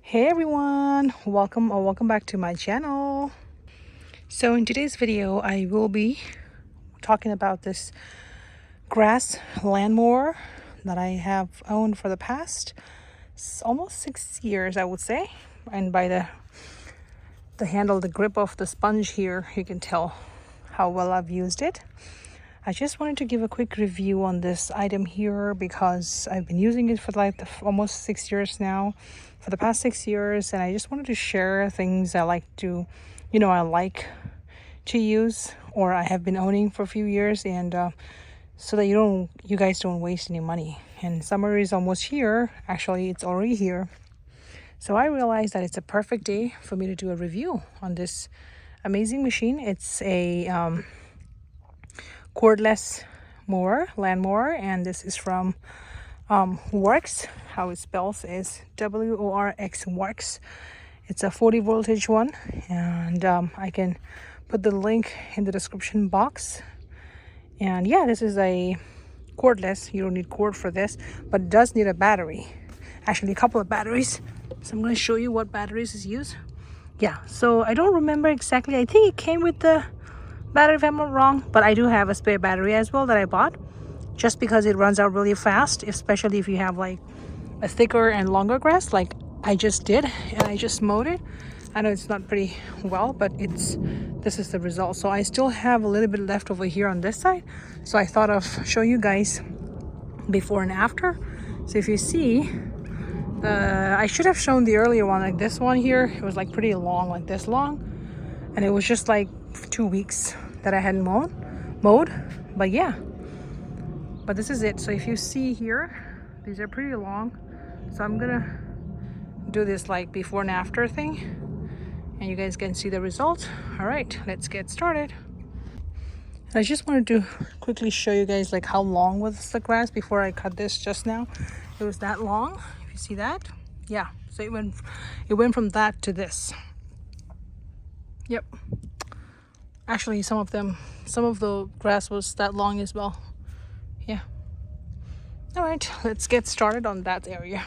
Hey everyone, welcome back to my channel. So in today's video I will be talking about this grass lawnmower that I have owned for the past almost 6 years, I would say. And by the handle, the grip of the sponge here, you can tell how well I've used it. I just wanted to give a quick review on this item here because I've been using it for like almost 6 years now, for the past 6 years, and I just wanted to share things I like to use, or I have been owning for a few years, and so that you guys don't waste any money. And summer is almost here. Actually, it's already here. So I realized that it's a perfect day for me to do a review on this amazing machine. It's a cordless lawnmower, and this is from WORX. How it spells is WORX, WORX. It's a 40 voltage one, and I can put the link in the description box. And yeah, this is a cordless. You don't need cord for this, but it does need a battery, actually a couple of batteries. So I'm going to show you what batteries is used. Yeah, so I don't remember exactly. I think it came with the battery if I'm not wrong, but I do have a spare battery as well that I bought just because it runs out really fast, especially if you have like a thicker and longer grass like I just did, and I just mowed it. I know it's not pretty well, but this is the result. So I still have a little bit left over here on this side, so I thought of showing you guys before and after. So if you see, I should have shown the earlier one, like this one here. It was like pretty long, like this long, and it was just like 2 weeks that I hadn't mowed. But yeah, but this is it. So if you see here, these are pretty long, so I'm gonna do this like before and after thing, and you guys can see the result. All right, let's get started. I just wanted to quickly show you guys like how long was the grass before I cut this just now. It was that long, if you see that. Yeah, so it went from that to this. Yep, actually some of the grass was that long as well. Yeah. All right, let's get started on that area.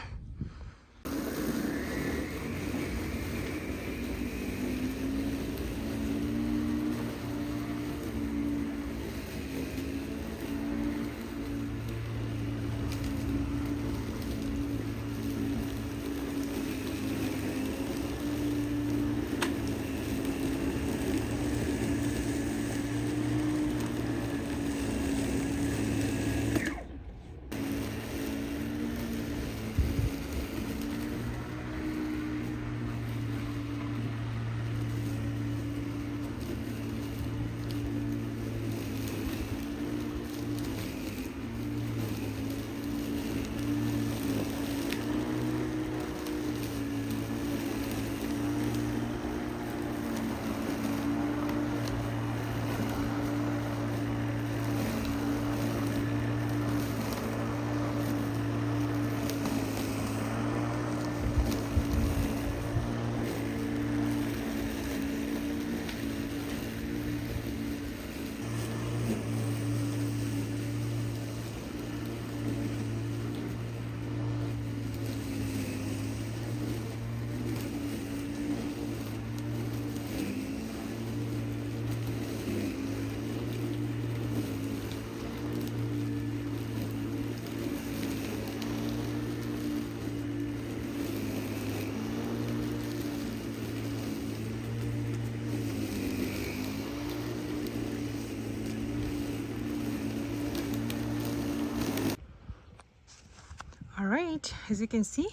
All right, as you can see,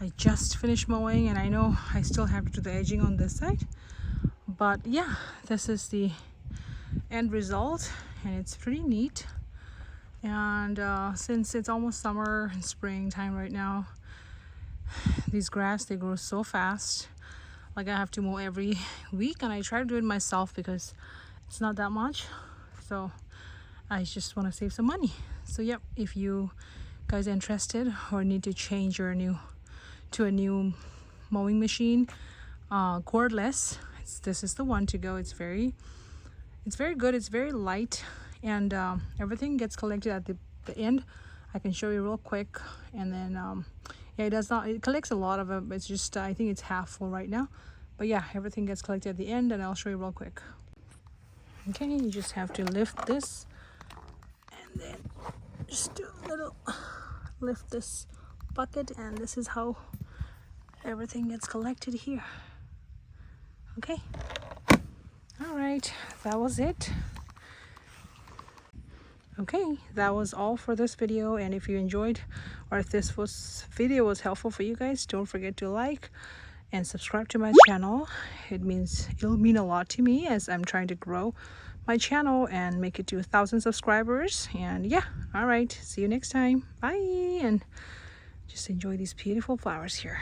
I just finished mowing, and I know I still have to do the edging on this side, but yeah, this is the end result, and it's pretty neat. And since it's almost summer and springtime right now, these grass, they grow so fast. Like I have to mow every week, and I try to do it myself because it's not that much, so I just want to save some money. So yep, if you guys are interested or need to change to a new mowing machine, cordless, this is the one to go. It's very good. It's very light, and everything gets collected at the end. I can show you real quick, and then Yeah, it does not, it collects a lot of them. It's just I think it's half full right now, but yeah, everything gets collected at the end, and I'll show you real quick. Okay, you just have to lift this and then just do a little lift this bucket, and this is how everything gets collected here. Okay, all right, that was it. Okay, that was all for this video, and if you enjoyed, or if this video was helpful for you guys, don't forget to like and subscribe to my channel. It'll mean a lot to me, as I'm trying to grow my channel and make it to 1,000 subscribers. And yeah, all right, see you next time. Bye, and just enjoy these beautiful flowers here.